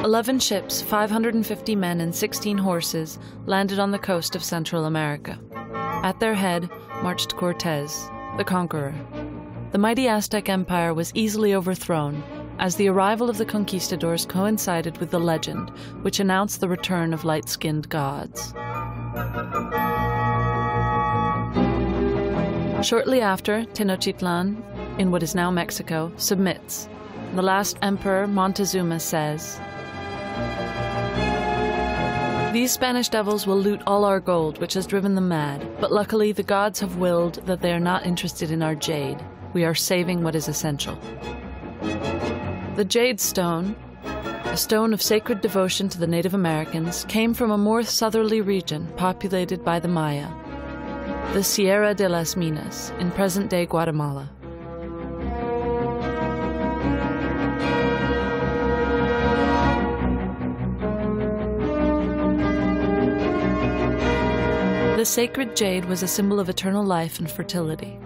11 ships, 550 men and 16 horses landed on the coast of Central America. At their head marched Cortéz, the conqueror. The mighty Aztec Empire was easily overthrown, as the arrival of the conquistadors coincided with the legend, which announced the return of light-skinned gods. Shortly after, Tenochtitlan, in what is now Mexico, submits. The last emperor, Moctezuma, says, "These Spanish devils will loot all our gold, which has driven them mad, but luckily the gods have willed that they are not interested in our jade. We are saving what is essential." The Jade Stone, a stone of sacred devotion to the Native Americans, came from a more southerly region populated by the Maya, the Sierra de las Minas, in present-day Guatemala. The sacred jade was a symbol of eternal life and fertility.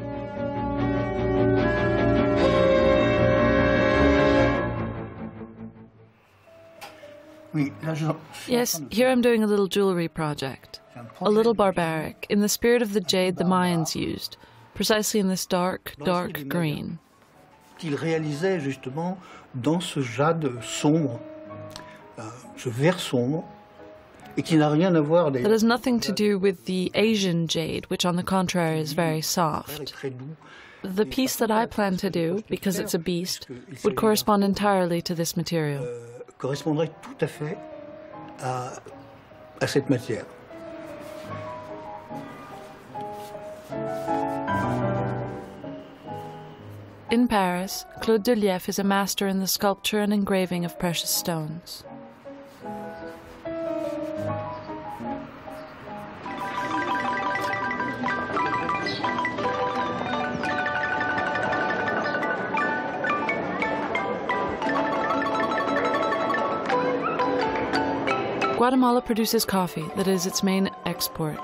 Yes, here I'm doing a little jewelry project. A little barbaric, in the spirit of the jade the Mayans used, precisely in this dark, dark green. Qu'il réalisait justement dans ce jade sombre, ce vert sombre, et qui n'a rien à voir That has nothing to do with the Asian jade, which on the contrary is very soft. The piece that I plan to do, because it's a beast, would correspond entirely to this material. Correspondrait tout à fait à cette matière. In Paris, Claude de Lief is a master in the sculpture and engraving of precious stones. Guatemala produces coffee, that is its main export.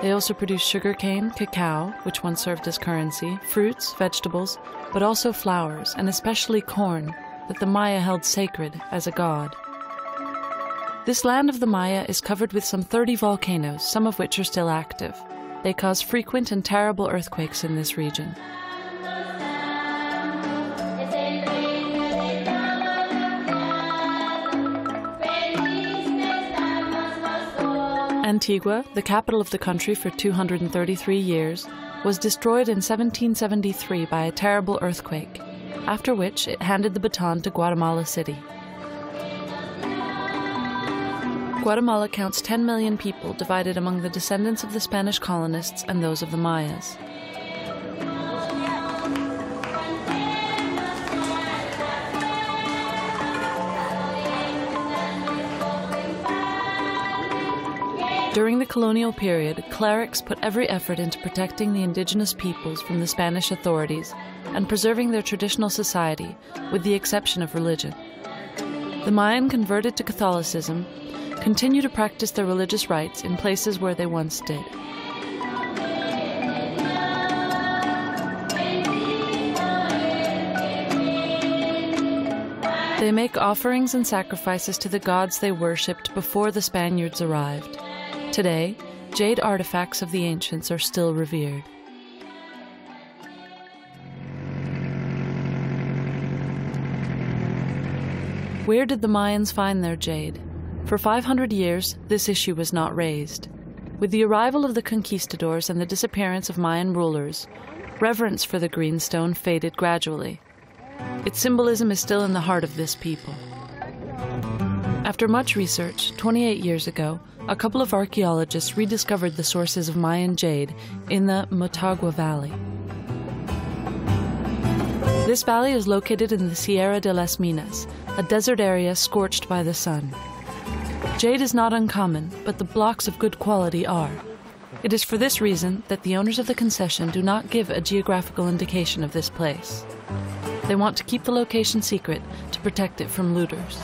They also produce sugarcane, cacao, which once served as currency, fruits, vegetables, but also flowers, and especially corn, that the Maya held sacred as a god. This land of the Maya is covered with some 30 volcanoes, some of which are still active. They cause frequent and terrible earthquakes in this region. Antigua, the capital of the country for 233 years, was destroyed in 1773 by a terrible earthquake, after which it handed the baton to Guatemala City. Guatemala counts 10 million people divided among the descendants of the Spanish colonists and those of the Mayas. During the colonial period, clerics put every effort into protecting the indigenous peoples from the Spanish authorities and preserving their traditional society, with the exception of religion. The Mayan converted to Catholicism continue to practice their religious rites in places where they once did. They make offerings and sacrifices to the gods they worshipped before the Spaniards arrived. Today, jade artifacts of the ancients are still revered. Where did the Mayans find their jade? For 500 years, this issue was not raised. With the arrival of the conquistadors and the disappearance of Mayan rulers, reverence for the green stone faded gradually. Its symbolism is still in the heart of this people. After much research, 28 years ago, a couple of archeologists rediscovered the sources of Mayan jade in the Metabo Valley. This valley is located in the Sierra de las Minas, a desert area scorched by the sun. Jade is not uncommon, but the blocks of good quality are. It is for this reason that the owners of the concession do not give a geographical indication of this place. They want to keep the location secret to protect it from looters.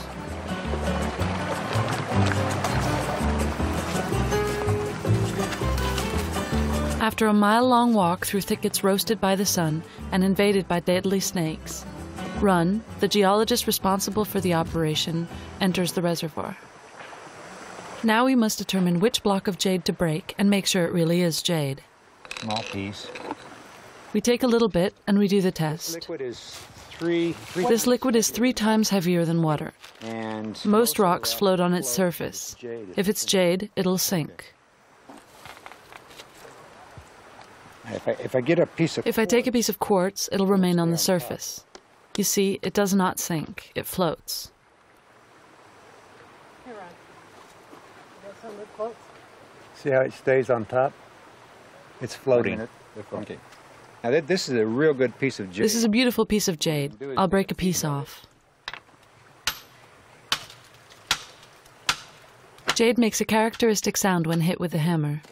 After a mile-long walk through thickets roasted by the sun and invaded by deadly snakes, Run, the geologist responsible for the operation, enters the reservoir. Now we must determine which block of jade to break and make sure it really is jade. Small piece. We take a little bit and we do the test. This liquid is 3 times heavier than water. And most rocks float on its surface. If it's jade, it'll sink. If I take a piece of quartz, it'll remain on the surface. You see, it does not sink, it floats. See how it stays on top? It's floating. Okay. Now this is a real good piece of jade. This is a beautiful piece of jade. I'll break a piece off. Jade makes a characteristic sound when hit with a hammer.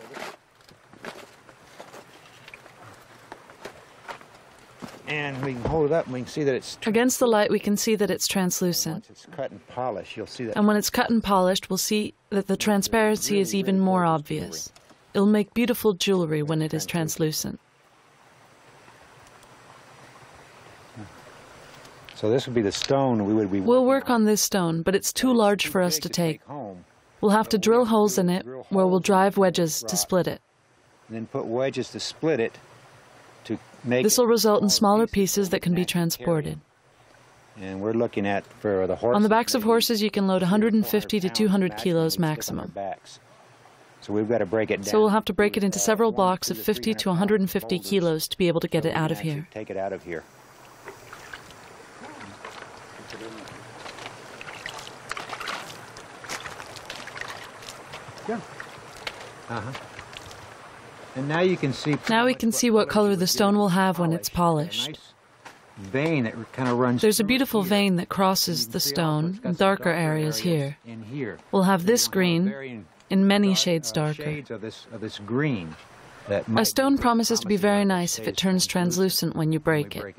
And we can hold it up and we can see that it's... Against the light, we can see that it's translucent. Once it's cut and polished, you'll see that... And when it's cut and polished, we'll see that the transparency is even more obvious. It'll make beautiful jewelry when it is translucent. So this would be the stone we would be... We'll work on this stone, but it's too large for us to take. We'll have to drill holes in it where we'll drive wedges to split it. And then put wedges to split it to make... This will result in smaller pieces that can be transported. And we're looking at, for the horses... On the backs of horses, you can load 150 to 200 kilos maximum. So we've got to break it down. So we'll have to break it into several blocks of 50 to 150 kilos to be able to get it out of here. Take it out of here. And now you can see... Now we can see what color the stone will have when it's polished. Vein that kind of runs... There's a beautiful vein that crosses the stone in darker areas here. We'll have this green in many shades darker. A stone promises to be very nice if it turns translucent when you break it.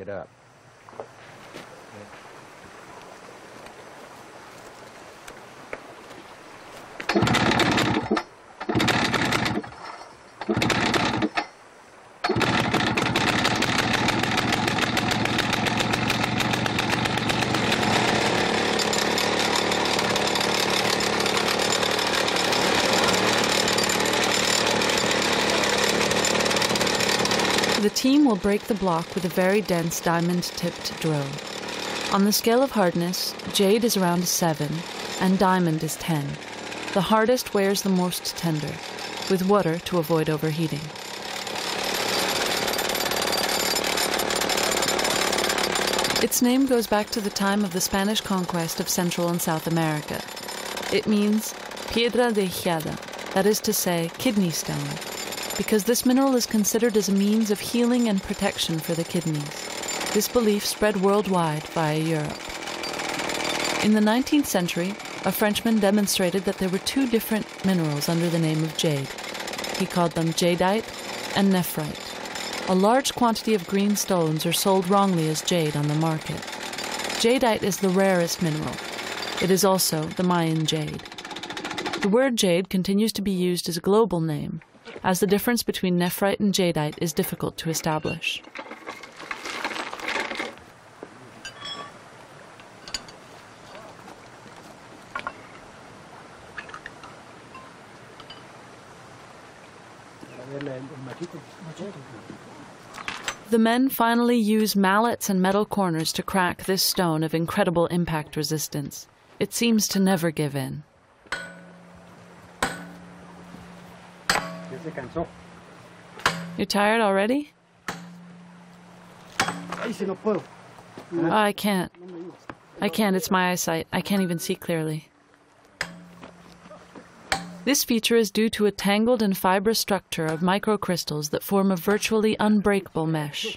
The team will break the block with a very dense diamond-tipped drill. On the scale of hardness, jade is around a 7 and diamond is 10. The hardest wears the most tender, with water to avoid overheating. Its name goes back to the time of the Spanish conquest of Central and South America. It means piedra de hijada, that is to say, kidney stone, because this mineral is considered as a means of healing and protection for the kidneys. This belief spread worldwide via Europe. In the 19th century, a Frenchman demonstrated that there were 2 different minerals under the name of jade. He called them jadeite and nephrite. A large quantity of green stones are sold wrongly as jade on the market. Jadeite is the rarest mineral. It is also the Mayan jade. The word jade continues to be used as a global name, as the difference between nephrite and jadeite is difficult to establish. The men finally use mallets and metal corners to crack this stone of incredible impact resistance. It seems to never give in. You're tired already? Oh, I can't. It's my eyesight. I can't even see clearly. This feature is due to a tangled and fibrous structure of microcrystals that form a virtually unbreakable mesh.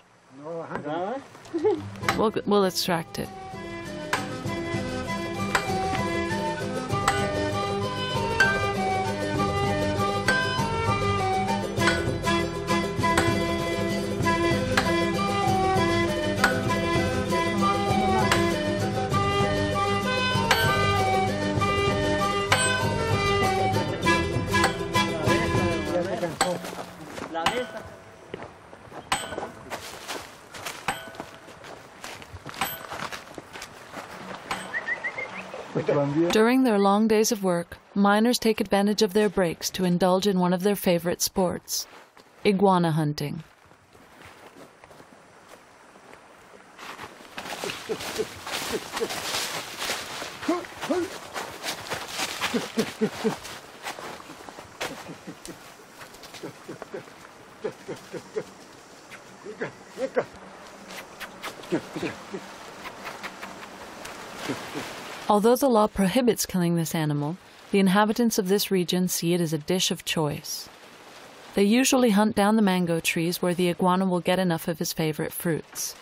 We'll extract it. During their long days of work, miners take advantage of their breaks to indulge in one of their favorite sports, iguana hunting. Although the law prohibits killing this animal, the inhabitants of this region see it as a dish of choice. They usually hunt down the mango trees where the iguana will get enough of his favorite fruits.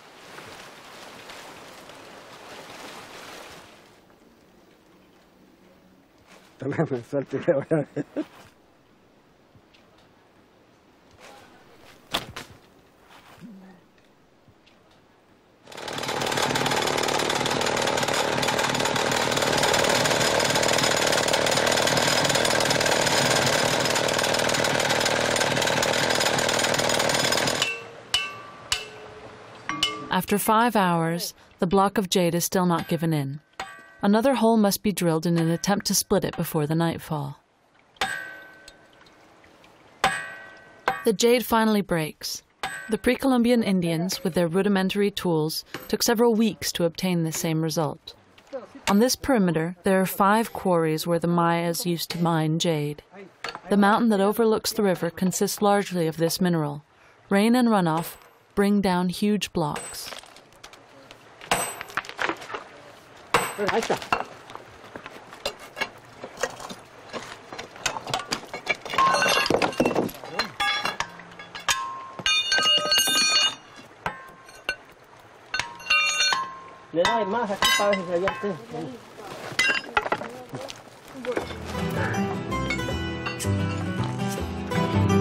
After 5 hours, the block of jade is still not given in. Another hole must be drilled in an attempt to split it before the nightfall. The jade finally breaks. The pre-Columbian Indians, with their rudimentary tools, took several weeks to obtain this same result. On this perimeter, there are 5 quarries where the Mayas used to mine jade. The mountain that overlooks the river consists largely of this mineral. Rain and runoff bring down huge blocks.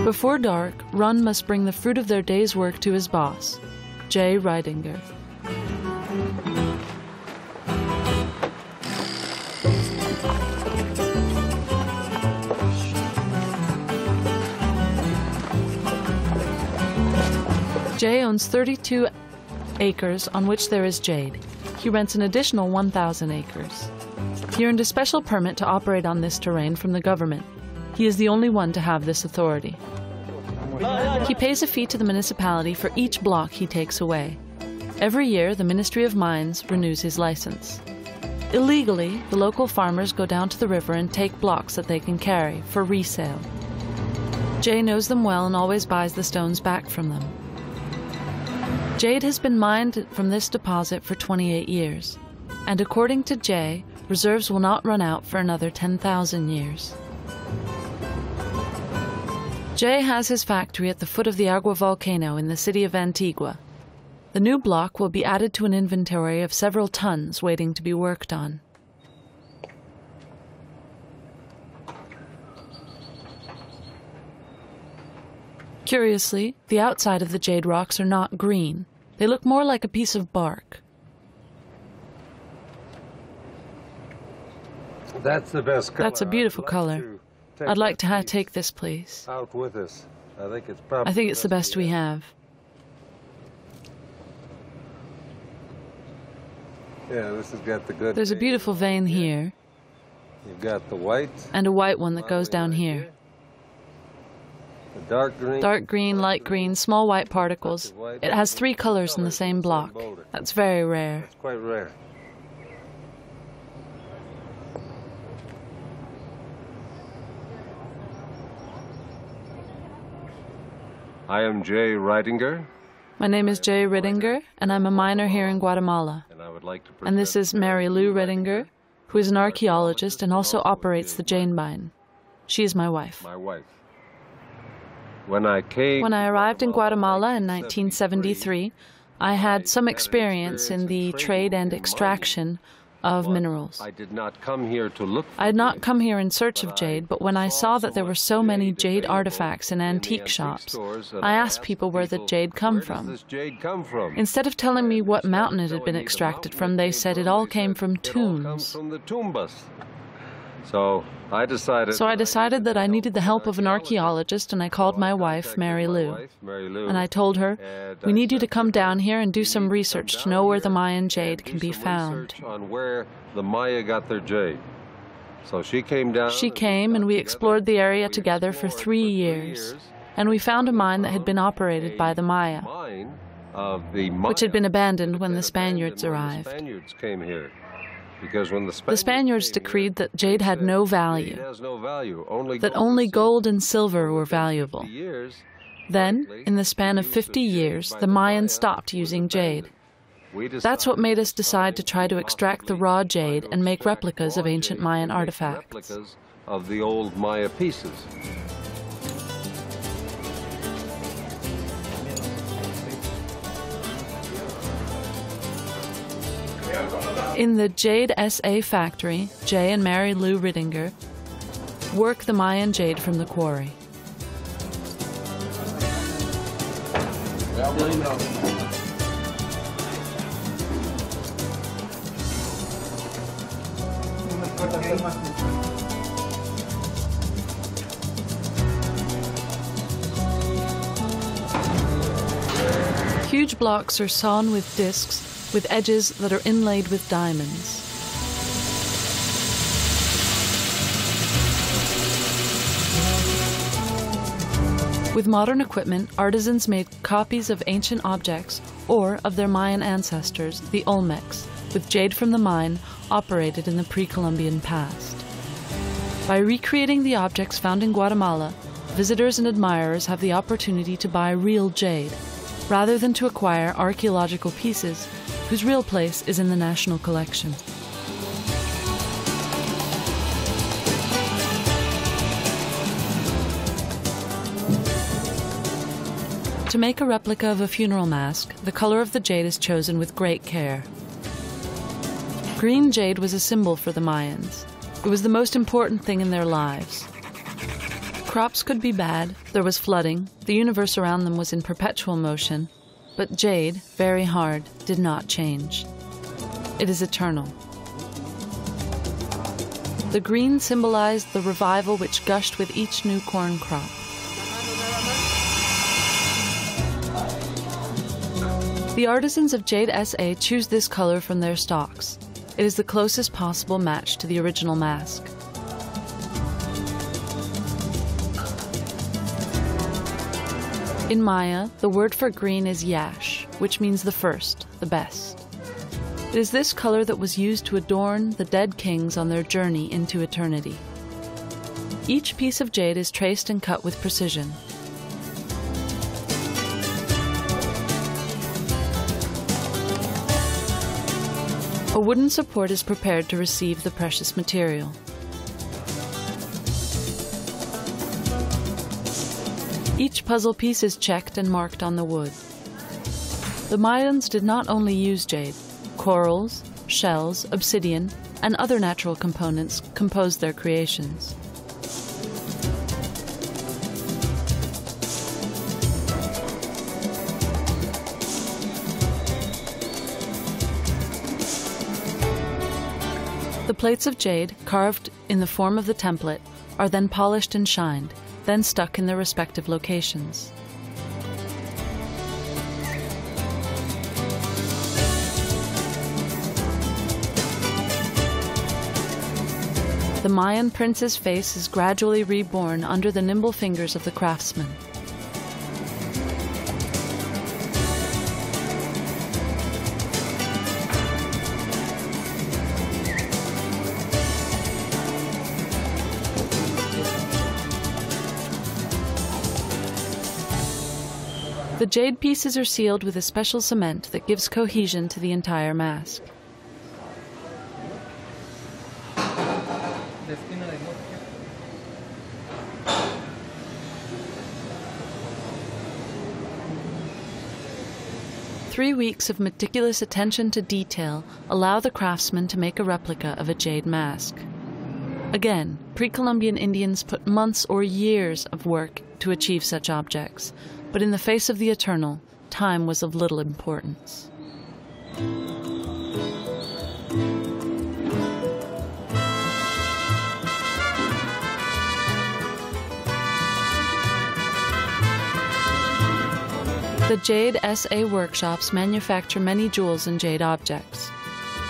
Before dark, Run must bring the fruit of their day's work to his boss, Jay Ridinger. Jay owns 32 acres on which there is jade. He rents an additional 1,000 acres. He earned a special permit to operate on this terrain from the government. He is the only one to have this authority. He pays a fee to the municipality for each block he takes away. Every year, the Ministry of Mines renews his license. Illegally, the local farmers go down to the river and take blocks that they can carry for resale. Jay knows them well and always buys the stones back from them. Jade has been mined from this deposit for 28 years, and according to Jay, reserves will not run out for another 10,000 years. Jay has his factory at the foot of the Agua volcano in the city of Antigua. The new block will be added to an inventory of several tons waiting to be worked on. Curiously, the outside of the jade rocks are not green. They look more like a piece of bark. That's the best color. That's a beautiful color. I'd like to take this, please. Out with us. I think it's the best we have. Yeah, this has got the good. There's a beautiful vein here. You've got the white. And a white one that goes down here. The dark green. Dark green, light green, small white particles. It has 3 colors in the same block. That's very rare. It's quite rare. I am Jay Ridinger. My name is Jay Ridinger, and I'm a miner here in Guatemala. And this is Mary Lou Ridinger, who is an archaeologist and also operates the jade mine. She is my wife. When I arrived in Guatemala in 1973, I had some experience in the trade and extraction of minerals. I had not come here in search of jade, but when I saw that there were so many jade artifacts in antique shops, I asked people where the jade come from. Instead of telling me what mountain it had been extracted from, they said it all came from tombs. So I decided that I needed the help of an archaeologist, and I called my wife, Mary Lou. And I told her, "We need you to come down here and do some research to know where the Mayan jade can be found." On where the Maya got their jade. So she came down. She came, and we explored the area together for 3 years. And we found a mine that had been operated by the Maya, which had been abandoned when the Spaniards arrived. Because when the Spaniards decreed that jade had no value, that only gold and silver were valuable. Then, in the span of 50 years, the Mayans stopped using jade. That's what made us decide to try to extract the raw jade and make replicas of ancient Mayan artifacts. Of the old Maya pieces. In the Jade SA factory, Jay and Mary Lou Rittinger work the Mayan jade from the quarry. Huge blocks are sawn with discs with edges that are inlaid with diamonds. With modern equipment, artisans made copies of ancient objects or of their Mayan ancestors, the Olmecs, with jade from the mine operated in the pre-Columbian past. By recreating the objects found in Guatemala, visitors and admirers have the opportunity to buy real jade, rather than to acquire archaeological pieces whose real place is in the national collection. To make a replica of a funeral mask, the color of the jade is chosen with great care. Green jade was a symbol for the Mayans. It was the most important thing in their lives. Crops could be bad, there was flooding, the universe around them was in perpetual motion, but jade, very hard, did not change. It is eternal. The green symbolized the revival which gushed with each new corn crop. The artisans of Jade SA choose this color from their stocks. It is the closest possible match to the original mask. In Maya, the word for green is yash, which means the first, the best. It is this color that was used to adorn the dead kings on their journey into eternity. Each piece of jade is traced and cut with precision. A wooden support is prepared to receive the precious material. Each puzzle piece is checked and marked on the wood. The Mayans did not only use jade. Corals, shells, obsidian, and other natural components composed their creations. The plates of jade, carved in the form of the template, are then polished and shined, then stuck in their respective locations. The Mayan prince's face is gradually reborn under the nimble fingers of the craftsman. The jade pieces are sealed with a special cement that gives cohesion to the entire mask. Three weeks of meticulous attention to detail allow the craftsman to make a replica of a jade mask. Again, pre-Columbian Indians put months or years of work to achieve such objects, but in the face of the eternal, time was of little importance. The Jade SA workshops manufacture many jewels and jade objects.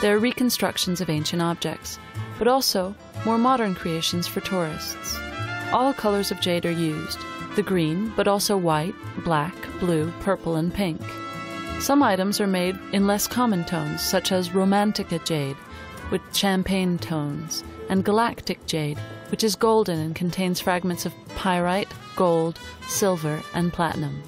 They are reconstructions of ancient objects, but also more modern creations for tourists. All colors of jade are used, the green, but also white, black, blue, purple, and pink. Some items are made in less common tones, such as Romantica jade, with champagne tones, and Galactic jade, which is golden and contains fragments of pyrite, gold, silver, and platinum.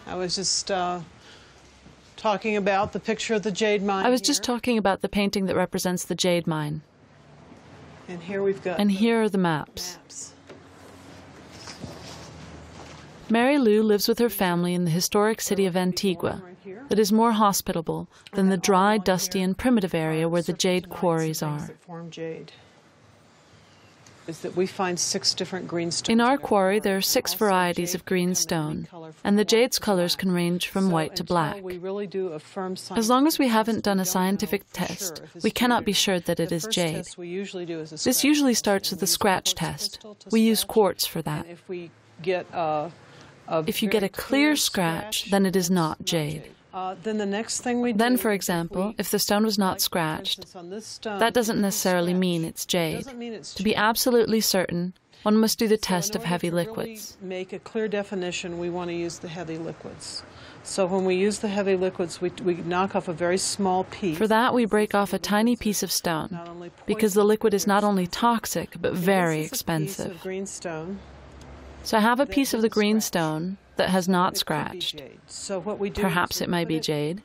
I was just talking about the picture of the jade mine. I was just talking about the painting that represents the jade mine. And here we've got. And here are the maps. Mary Lou lives with her family in the historic city of Antigua that is more hospitable than the dry, dusty, and primitive area where the jade quarries are. Is that we find 6 different green stones. In our quarry, there are 6 varieties of green stone, and the jade's colors can range from white to black. As long as we haven't done a scientific test, we cannot be sure that it is jade. This usually starts with a scratch test. We use quartz for that. If you get a clear scratch, then it is not jade. Then the next thing we do, then, for example, if the stone was not scratched, that doesn't necessarily mean it's jade. To be absolutely certain, one must do the test of heavy liquids. Really make a clear definition, we want to use the heavy liquids. So when we use the heavy liquids, we knock off a very small piece. For that, we break off a tiny piece of stone, because the liquid is not only toxic, but very expensive. This is a piece of green stone. So I have a piece of the green stone that has not scratched. So what we do Perhaps it might be jade.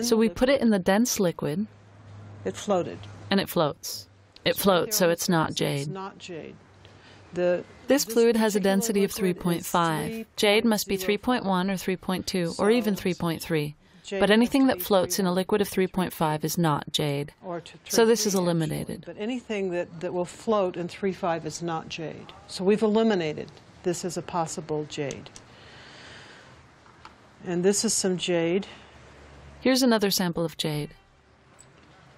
So we put it in the dense liquid. It floated. And it floats. It floats, so it's not jade. It's not jade. This fluid has a density of 3.5. Jade must be 3.1 or 3.2 or even 3.3. But anything that floats in a liquid of 3.5 is not jade. So this is eliminated. But anything that will float in 3.5 is not jade. So we've eliminated this as a possible jade. And this is some jade. Here's another sample of jade.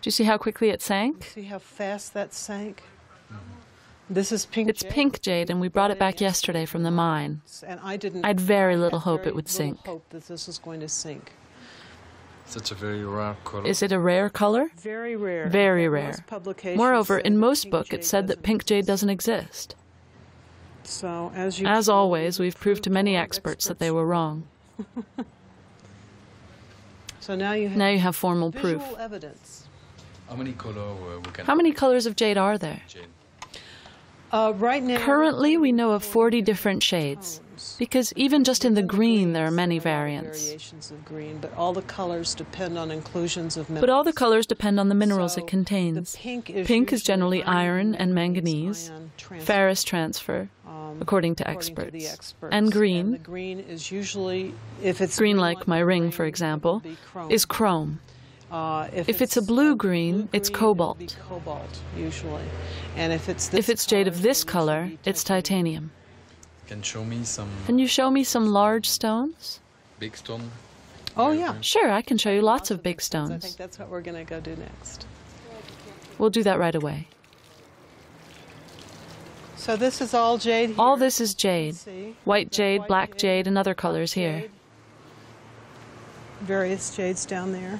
Do you see how quickly it sank? See how fast that sank? This is pink jade. It's pink jade, and we brought it back yesterday from the mine. And I had very little hope it would sink. Hope that this was going to sink. Such a very rare color. Is it a rare color? Very rare. Very rare. Moreover, in most books it said that pink jade doesn't exist. So, as always, we've proved to many experts that they were wrong. So now you have formal proof. Evidence. How many colors of jade are there? Right now, currently, we know of 40 different shades, because even just in the green there are many variants. Variations of green, but all the colors depend on inclusions of minerals. But all the colors depend on the minerals it contains. Pink is generally iron and manganese, ferrous transfer, according to experts. And green, the green is usually, if it's green like my ring, for example, is chrome. If it's a blue-green, it's cobalt. Usually. And if it's jade of this color, it's titanium. Can you show me some large stones? Big stone? Oh, yeah. Sure, I can show you lots of big stones. I think that's what we're going to go do next. We'll do that right away. So this is all jade here. All this is jade. White jade, black jade, and other colors here. Various jades down there.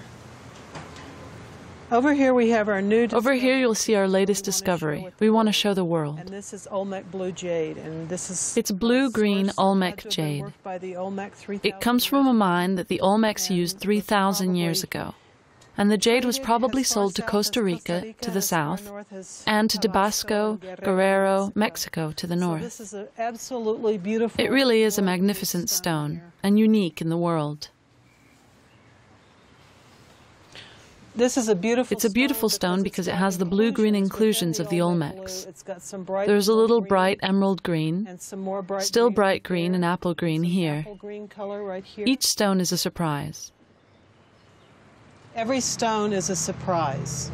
Over here we have our new discovery. Over here you'll see our latest discovery. We want to show the world. And this is Olmec blue jade, and this is it's blue-green Olmec jade. It comes from a mine that the Olmecs used 3,000 years ago. And the jade was probably sold to Costa Rica to the south and to Tabasco, Guerrero, Mexico to the north. This is absolutely beautiful. It really is a magnificent stone and unique in the world. This is a beautiful It's a beautiful stone because it has the blue-green inclusions of the Olmecs. It's got some bright There's a little bright emerald green, and some more bright still green bright right green here, and apple green here. apple green color right here. Each stone is a surprise. Every stone is a surprise.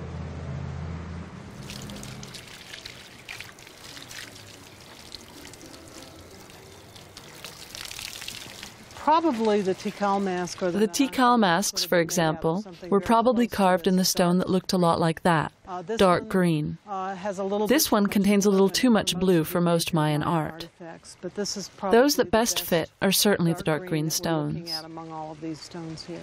Probably the Tikal mask or The Tikal masks, for example, were probably carved in the stone that looked a lot like that, dark green. This one contains a little too much blue for most Mayan art. Those that best fit are certainly the dark green stones. Among all of these stones here.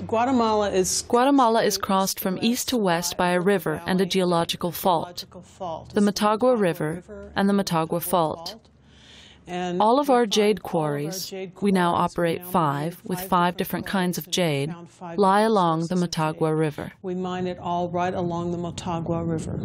Guatemala is crossed from east to west by a river and a geological fault, the Metabo River and the Metabo Fault. All of our jade quarries, we now operate 5 with 5 different kinds of jade, lie along the Metabo River. We mine it all right along the Motagua River.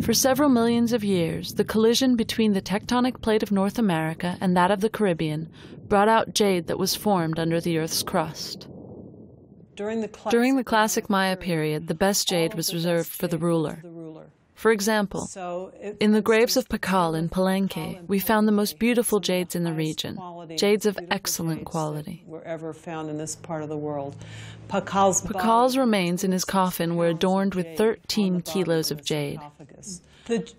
For several millions of years, the collision between the tectonic plate of North America and that of the Caribbean brought out jade that was formed under the Earth's crust. During the classic Maya period, the best jade was reserved for the ruler. For example, in the graves of Pakal in Palenque, we found the most beautiful jades in the region, jades of excellent quality. Were ever found in this part of the world. Pakal's remains in his coffin were adorned with 13 kilos of jade.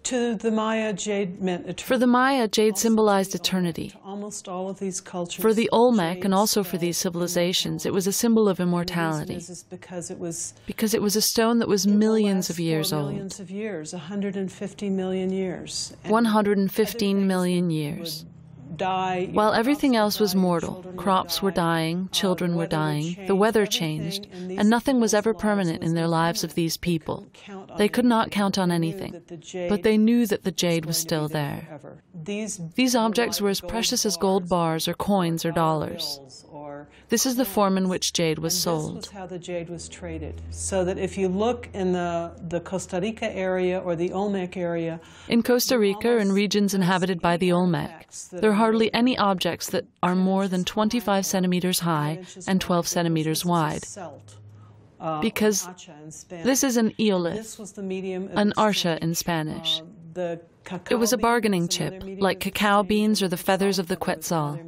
To the Maya, jade meant eternity. For the Maya, jade symbolized eternity. Almost all of these cultures. For the Olmec and also for these civilizations, it was a symbol of immortality. Because it was a stone that was millions of years old. Millions of years, 150 million years. 115 million years. While everything else was mortal, crops were dying, children were dying, the weather changed, and nothing was ever permanent in their lives of these people. They could not count on anything, but they knew that the jade was still there. These objects were as precious as gold bars or coins or dollars. This is the form in which jade was sold. This was how the jade was traded. So that if you look in the Costa Rica area or the Olmec area... In Costa Rica and regions inhabited by the Olmec, there are hardly any objects that are more than 25 centimeters high and 12 centimeters wide. Because this is an eolith, an arsha in Spanish. It was a bargaining chip, like cacao beans or the feathers of the quetzal.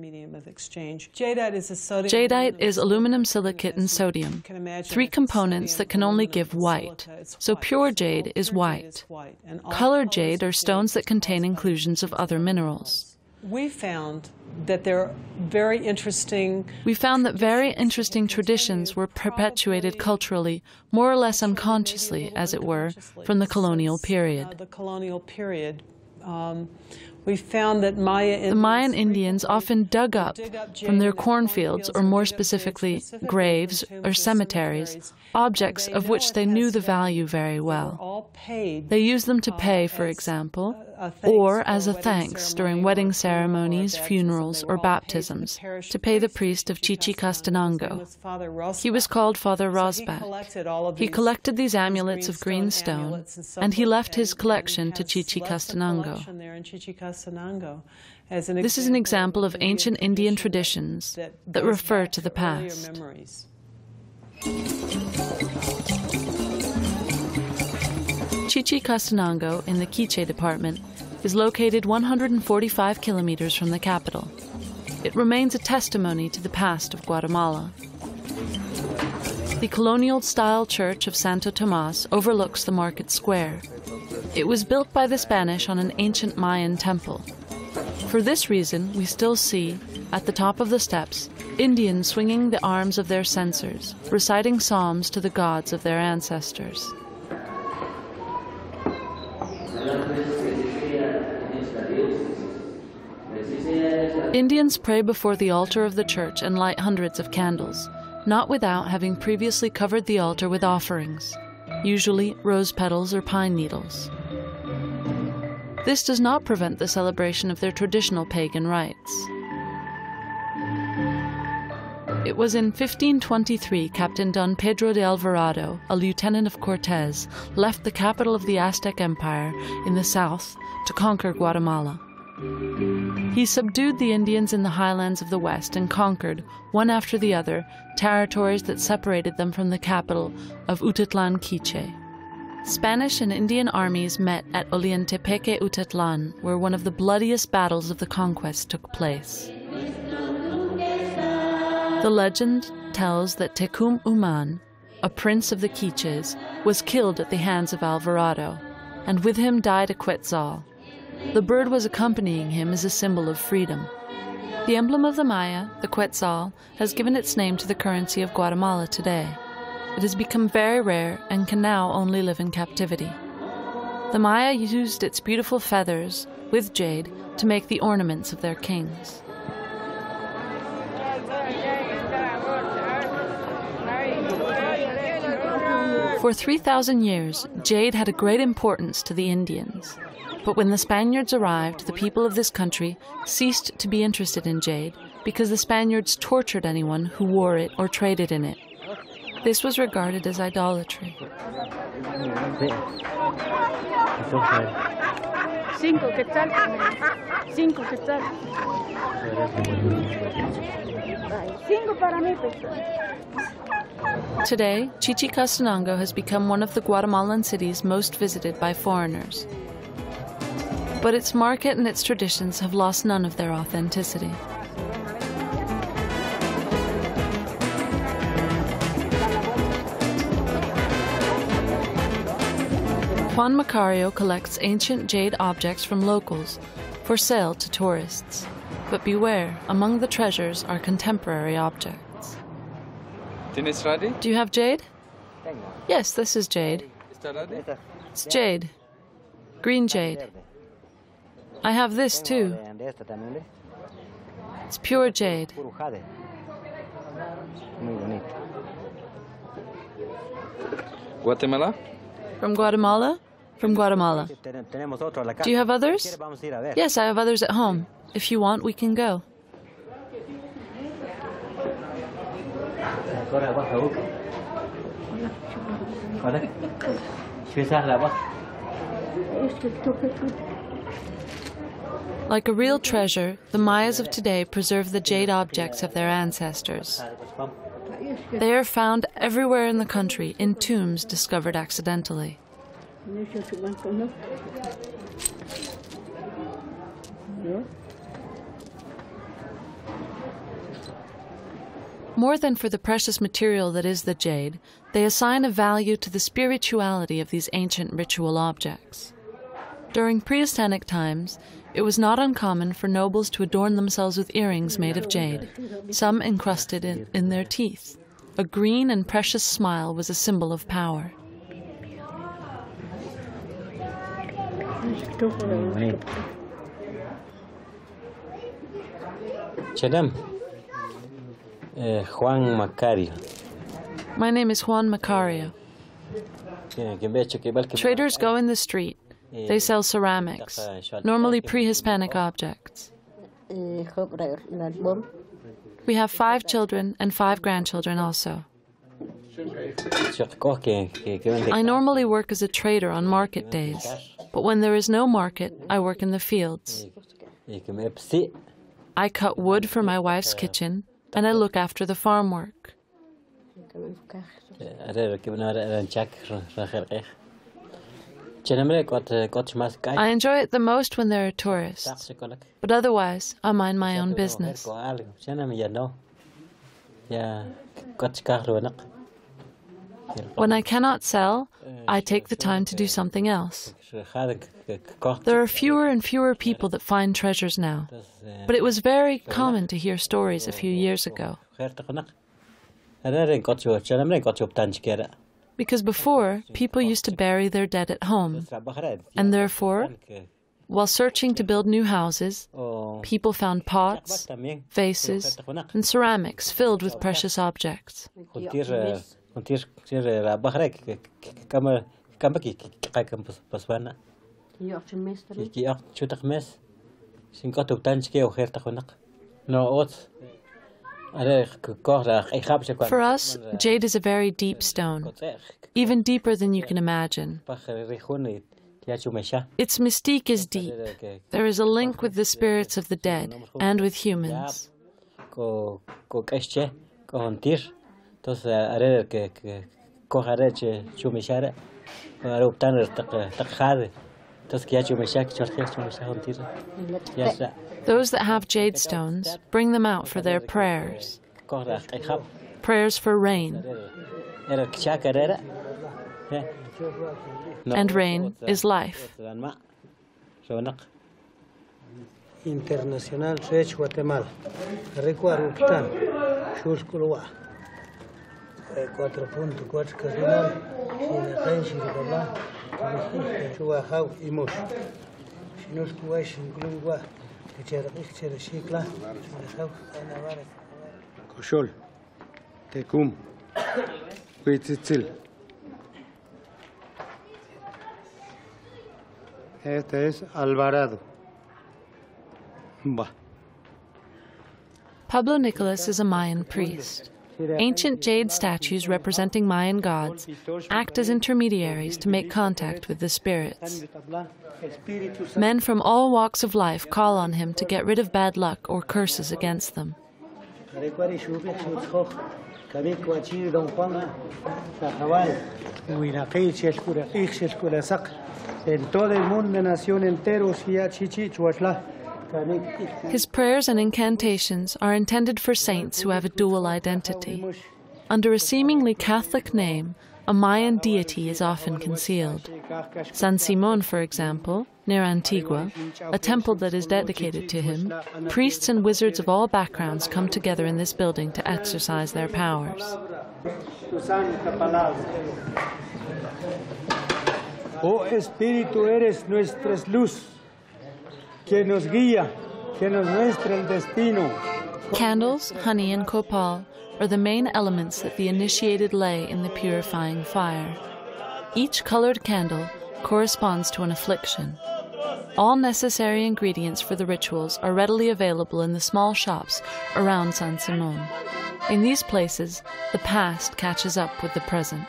Jadeite is aluminum silicate and sodium, 3 components that can only give white. So pure jade is white. Colored jade are stones that contain inclusions of other minerals. We found that very interesting traditions were perpetuated culturally, more or less unconsciously, as it were, from the colonial period. We found that the Mayan Indians often dug up from their cornfields, or more specifically, graves or cemeteries, objects of which they knew the value very well. They used them to pay, for example, or as a thanks during wedding ceremonies, funerals, or baptisms, to pay the priest of Chichicastenango. He was called Father Rosbach. He collected these amulets of green stone, and he left his collection to Chichicastenango. This is an example of ancient Indian traditions that refer to the past. Chichicastenango, in the Quiche department, is located 145 kilometers from the capital. It remains a testimony to the past of Guatemala. The colonial-style church of Santo Tomas overlooks the market square. It was built by the Spanish on an ancient Mayan temple. For this reason, we still see, at the top of the steps, Indians swinging the arms of their censers, reciting psalms to the gods of their ancestors. Indians pray before the altar of the church and light hundreds of candles, not without having previously covered the altar with offerings, usually rose petals or pine needles. This does not prevent the celebration of their traditional pagan rites. It was in 1523 Captain Don Pedro de Alvarado, a lieutenant of Cortéz, left the capital of the Aztec Empire in the south to conquer Guatemala. He subdued the Indians in the highlands of the west and conquered, one after the other, territories that separated them from the capital of Utetlan Quiche. Spanish and Indian armies met at Ollantaytambo Utetlan, where one of the bloodiest battles of the conquest took place. The legend tells that Tecum Uman, a prince of the Quiches, was killed at the hands of Alvarado, and with him died a Quetzal. The bird was accompanying him as a symbol of freedom. The emblem of the Maya, the Quetzal, has given its name to the currency of Guatemala today. It has become very rare and can now only live in captivity. The Maya used its beautiful feathers, with jade, to make the ornaments of their kings. For 3,000 years, jade had a great importance to the Indians. But when the Spaniards arrived, the people of this country ceased to be interested in jade because the Spaniards tortured anyone who wore it or traded in it. This was regarded as idolatry. Today, Chichicastenango has become one of the Guatemalan cities most visited by foreigners. But its market and its traditions have lost none of their authenticity. Juan Macario collects ancient jade objects from locals for sale to tourists. But beware, among the treasures are contemporary objects. ¿Tienes ready? Do you have jade? Yes, this is jade. ¿Está ready? It's jade. Green jade. I have this too. It's pure jade. Guatemala? From Guatemala? From Guatemala. Do you have others? Yes, I have others at home. If you want, we can go. Like a real treasure, the Mayas of today preserve the jade objects of their ancestors. They are found everywhere in the country in tombs discovered accidentally. More than for the precious material that is the jade, they assign a value to the spirituality of these ancient ritual objects. During pre-Hispanic times, it was not uncommon for nobles to adorn themselves with earrings made of jade, some encrusted in their teeth. A green and precious smile was a symbol of power. Juan Macario. My name is Juan Macario. Traders go in the street. They sell ceramics, normally pre-Hispanic objects. We have 5 children and 5 grandchildren also. I normally work as a trader on market days, but when there is no market, I work in the fields. I cut wood for my wife's kitchen, and I look after the farm work. I enjoy it the most when there are tourists, but otherwise I mind my own business. When I cannot sell, I take the time to do something else. There are fewer and fewer people that find treasures now, but it was very common to hear stories a few years ago. Because before, people used to bury their dead at home, and therefore, while searching to build new houses, people found pots, vases, and ceramics filled with precious objects. For us, jade is a very deep stone, even deeper than you can imagine. Its mystique is deep. There is a link with the spirits of the dead and with humans. Those that have jade stones bring them out for their prayers. Prayers for rain. And rain is life. Internacional Rech Guatemala. Recuerdo tan Shulkulwa. 4.4 cardinal. Shinakai Shirabla. Shua How Imush. Shinuskuwa Shinkulwa. Cherishikla. Shinahaw Anavara. Koshol. Tekum. Huitzitzil. Este es Alvarado. Pablo Nicolas is a Mayan priest. Ancient jade statues representing Mayan gods act as intermediaries to make contact with the spirits. Men from all walks of life call on him to get rid of bad luck or curses against them. His prayers and incantations are intended for saints who have a dual identity. Under a seemingly Catholic name, a Mayan deity is often concealed. San Simon, for example, near Antigua, a temple that is dedicated to him, priests and wizards of all backgrounds come together in this building to exercise their powers. Oh Espíritu, eres nuestra luz, que nos guía, que nos muestra el destino. Candles, honey, and copal are the main elements that the initiated lay in the purifying fire. Each colored candle corresponds to an affliction. All necessary ingredients for the rituals are readily available in the small shops around San Simon. In these places, the past catches up with the present.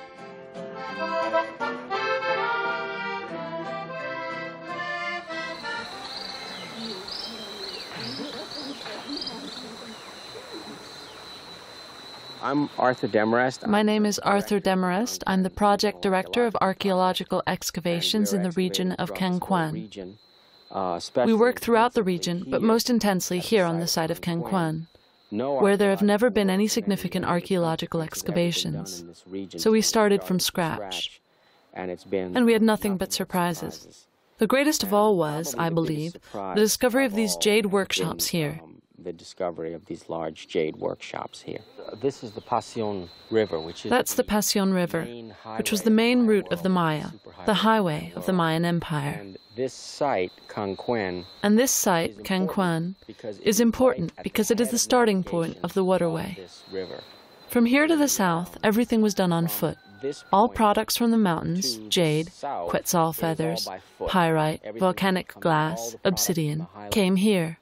I'm Arthur Demarest. My name is Arthur Demarest. I'm the project director of archaeological excavations in the region of Cancuén. We work throughout the region, but most intensely here on the site of Cancuén, where there have never been any significant archaeological excavations. So we started from scratch, and we had nothing but surprises. The greatest of all was, I believe, the discovery of these jade workshops here. The discovery of these large jade workshops here. This is the Pasión River, That's the Pasión River, which was the main route of the Maya, the highway of the Mayan Empire. And this site, Cancuén, is important because it is the starting point of the waterway. From here to the south, everything was done on foot. All products from the mountains, jade, quetzal feathers, pyrite, volcanic glass, obsidian, came here.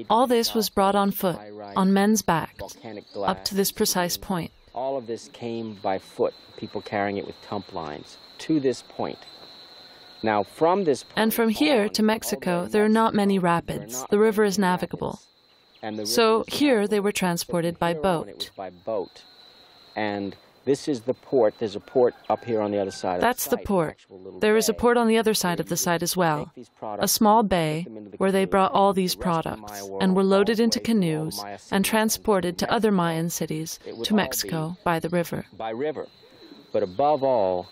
All this was brought on foot, on men's backs, up to this precise point. All of this came by foot, people carrying it with tump lines, to this point. Now, from this point, and from here to Mexico, there are not many rapids. The river is navigable. So here they were transported by boat. And this is the port. There's a port up here on the other side. That's the port. There is a port on the other side of the site as well, a small bay where they brought all these products and were loaded into canoes and transported to other Mayan cities, to Mexico by the river. But above all,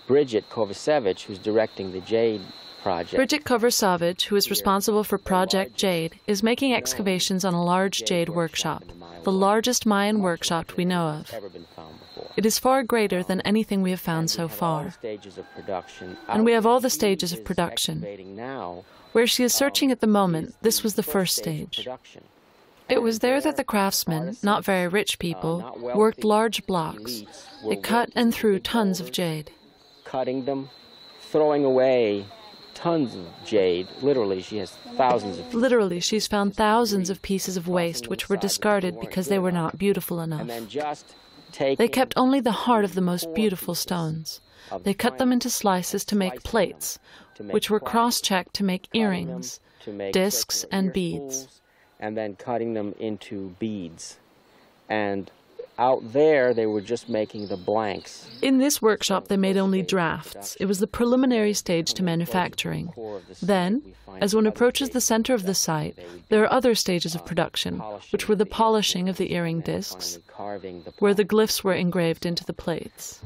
Bridget Kovacevic, who's directing the Jade project. Bridget Kovacevic, who is responsible for Project Jade, is making excavations on a large jade workshop, the largest Mayan workshop we know of. It is far greater than anything we have found so far. And we have all the stages of production. Where she is searching at the moment, this was the first stage. It was there that the craftsmen, not very rich people, worked large blocks. They cut and threw tons of jade. Cutting them, throwing away tons of jade. Literally, she has thousands of. Literally, she's found thousands of pieces of waste which were discarded because they were not beautiful enough. And then just They kept only the heart of the most beautiful stones. They cut them into slices to make plates, which were cross-checked to make earrings, discs, and beads. And then cutting them into beads. And out there, they were just making the blanks. In this workshop, they made only drafts. It was the preliminary stage to manufacturing. Then, as one approaches the center of the site, there are other stages of production, which were the polishing of the earring discs, where the glyphs were engraved into the plates.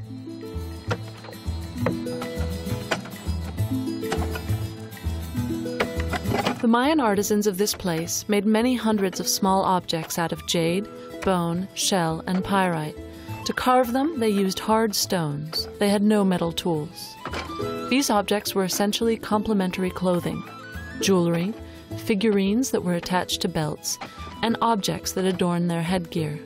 The Mayan artisans of this place made many hundreds of small objects out of jade, bone, shell, and pyrite. To carve them, they used hard stones. They had no metal tools. These objects were essentially complementary clothing, jewelry, figurines that were attached to belts, and objects that adorned their headgear.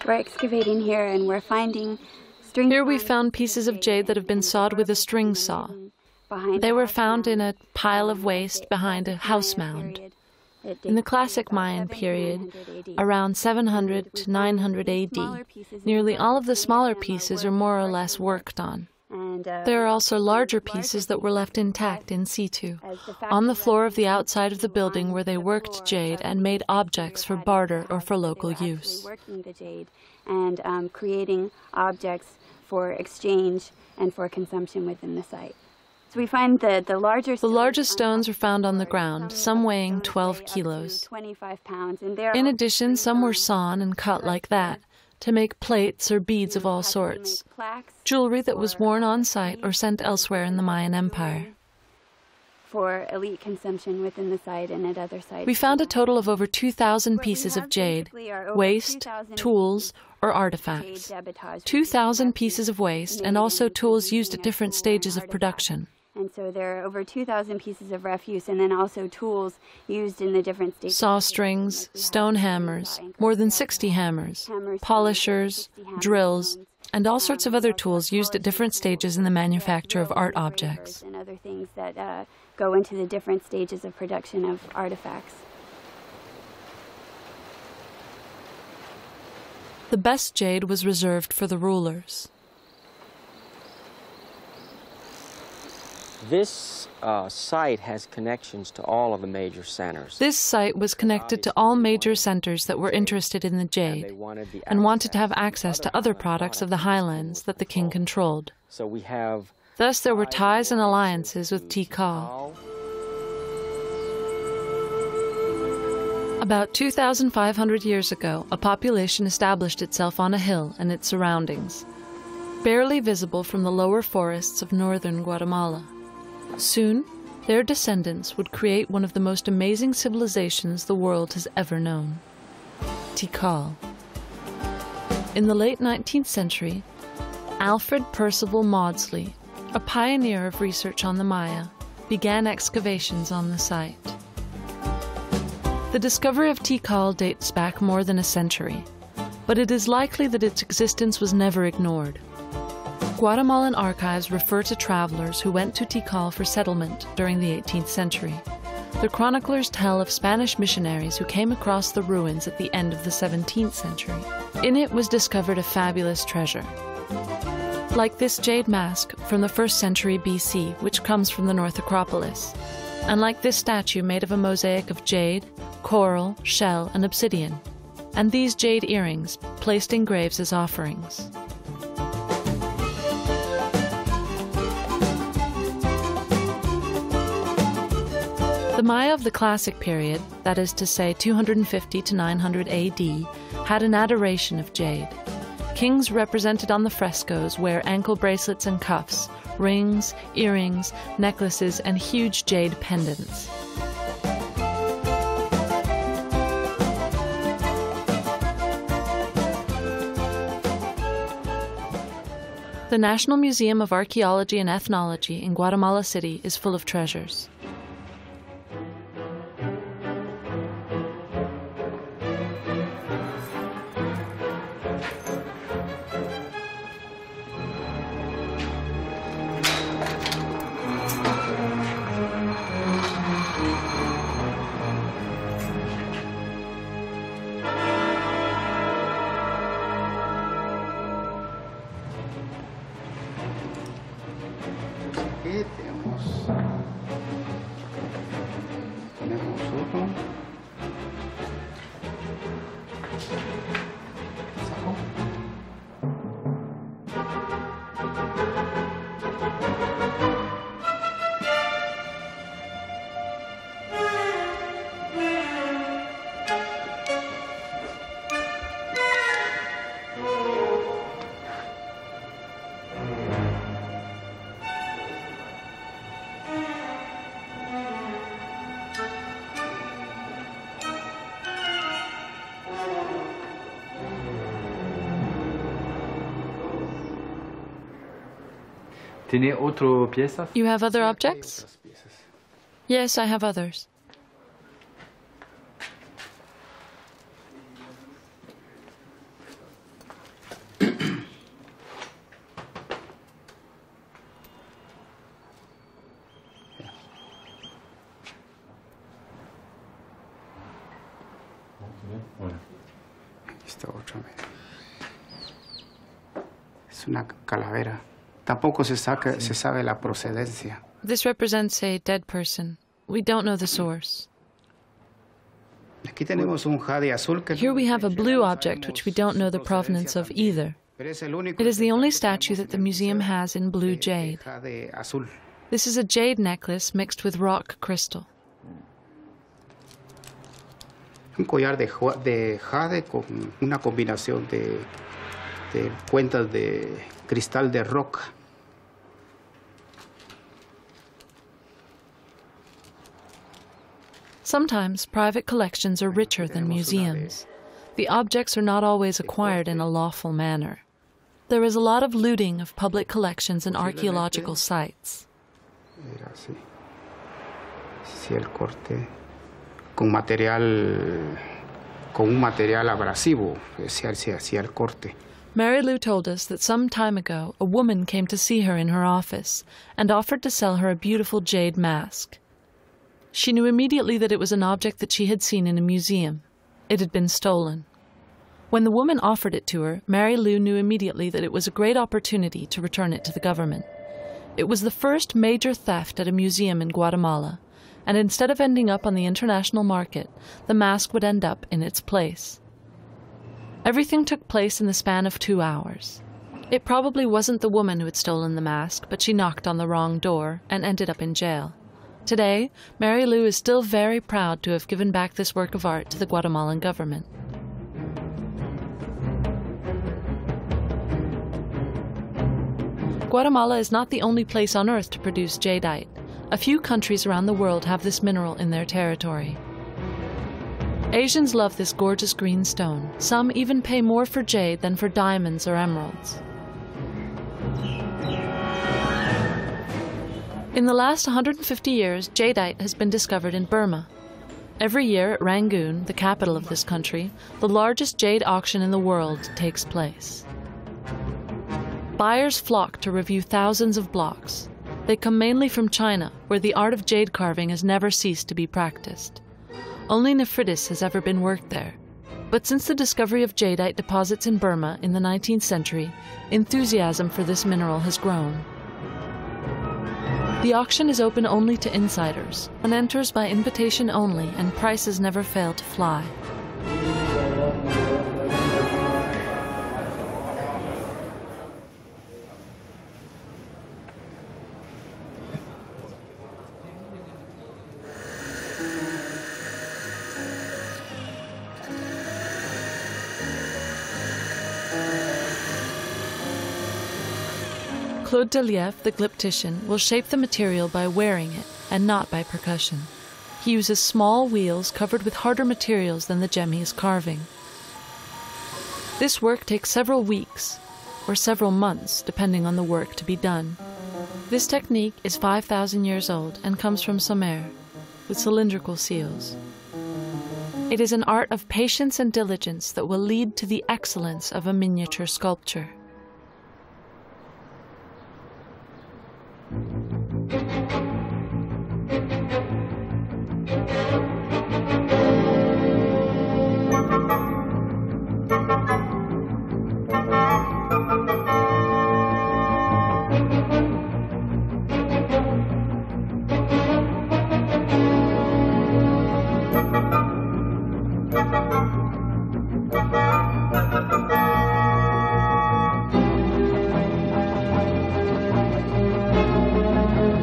We're excavating here and we're finding string. Here we found pieces of jade that have been sawed with a string saw. They were found in a pile of waste behind a house mound. In the classic Mayan period, around 700 to 900 AD, nearly all of the smaller pieces are more or less worked on. There are also larger pieces that were left intact in situ, on the floor of the outside of the building where they worked jade and made objects for barter or for local use. Working the jade and creating objects for exchange and for consumption within the site. So we find the largest stones are found on the ground, some weighing 12 kilos. 25 pounds. In addition, some were sawn and cut like that, to make plates or beads of all sorts, jewelry that was worn on site or sent elsewhere in the Mayan Empire. For elite consumption within the site and at other sites. We found a total of over 2,000 pieces of jade, waste, tools, or artifacts. 2,000 pieces of waste and also tools used at different stages of production. And so there are over 2,000 pieces of refuse and then also tools used in the different stages. Saw strings, stone hammers, more than 60 hammers, polishers, drills, and all sorts of other tools used at different stages in the manufacture of art objects. And other things that go into the different stages of production of artifacts. The best jade was reserved for the rulers. This site has connections to all of the major centers. This site was connected to all major centers that were interested in the jade and wanted to have access to other products of the highlands that the king controlled. So we have. Thus there were ties and alliances with Tikal. About 2,500 years ago, a population established itself on a hill and its surroundings, barely visible from the lower forests of northern Guatemala. Soon, their descendants would create one of the most amazing civilizations the world has ever known, Tikal. In the late 19th century, Alfred Percival Maudsley, a pioneer of research on the Maya, began excavations on the site. The discovery of Tikal dates back more than a century, but it is likely that its existence was never ignored. Guatemalan archives refer to travelers who went to Tikal for settlement during the 18th century. The chroniclers tell of Spanish missionaries who came across the ruins at the end of the 17th century. In it was discovered a fabulous treasure, like this Jade Mask from the 1st century BC, which comes from the North Acropolis, and like this statue made of a mosaic of jade, coral, shell, and obsidian, and these jade earrings placed in graves as offerings. The Maya of the Classic period, that is to say 250 to 900 AD, had an adoration of jade. Kings represented on the frescoes wear ankle bracelets and cuffs, rings, earrings, necklaces, and huge jade pendants. The National Museum of Archaeology and Ethnology in Guatemala City is full of treasures. You have other objects? Yes, I have others. Es una calavera. Tampoco se sabe la procedencia. This represents a dead person. We don't know the source. Aquí tenemos un jade azul que Here we have a blue object which we don't know the provenance of either. It is the only statue that the museum has in blue jade. This is a jade necklace mixed with rock crystal. Un collar de jade con una combinación de cuentas de cristal de roca. Sometimes private collections are richer than museums. The objects are not always acquired in a lawful manner. There is a lot of looting of public collections and archaeological sites. Sí, el corte con un material abrasivo se hacía el corte. Mary Lou told us that some time ago a woman came to see her in her office and offered to sell her a beautiful jade mask. She knew immediately that it was an object that she had seen in a museum. It had been stolen. When the woman offered it to her, Mary Lou knew immediately that it was a great opportunity to return it to the government. It was the first major theft at a museum in Guatemala, and instead of ending up on the international market, the mask would end up in its place. Everything took place in the span of 2 hours. It probably wasn't the woman who had stolen the mask, but she knocked on the wrong door and ended up in jail. Today, Mary Lou is still very proud to have given back this work of art to the Guatemalan government. Guatemala is not the only place on Earth to produce jadeite. A few countries around the world have this mineral in their territory. Asians love this gorgeous green stone. Some even pay more for jade than for diamonds or emeralds. In the last 150 years, jadeite has been discovered in Burma. Every year at Rangoon, the capital of this country, the largest jade auction in the world takes place. Buyers flock to review thousands of blocks. They come mainly from China, where the art of jade carving has never ceased to be practiced. Only nephritis has ever been worked there. But since the discovery of jadeite deposits in Burma in the 19th century, enthusiasm for this mineral has grown. The auction is open only to insiders. One enters by invitation only, and prices never fail to fly. Claude Deliev, the glyptician, will shape the material by wearing it, and not by percussion. He uses small wheels covered with harder materials than the gem he is carving. This work takes several weeks. or several months, depending on the work to be done. This technique is 5,000 years old and comes from Sumer, with cylindrical seals. It is an art of patience and diligence that will lead to the excellence of a miniature sculpture.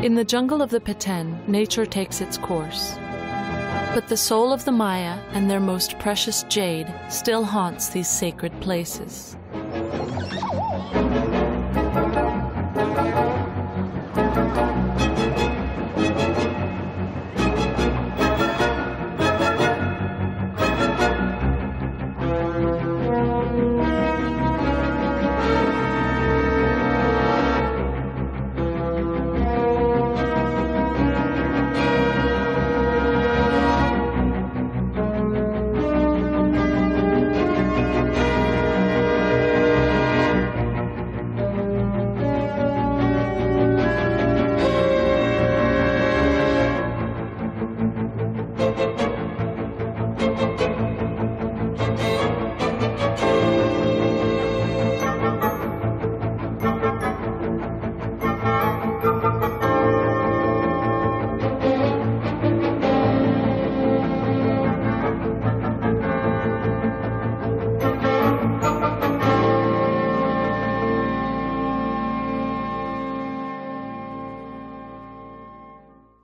In the jungle of the Petén, nature takes its course. But the soul of the Maya and their most precious jade still haunts these sacred places.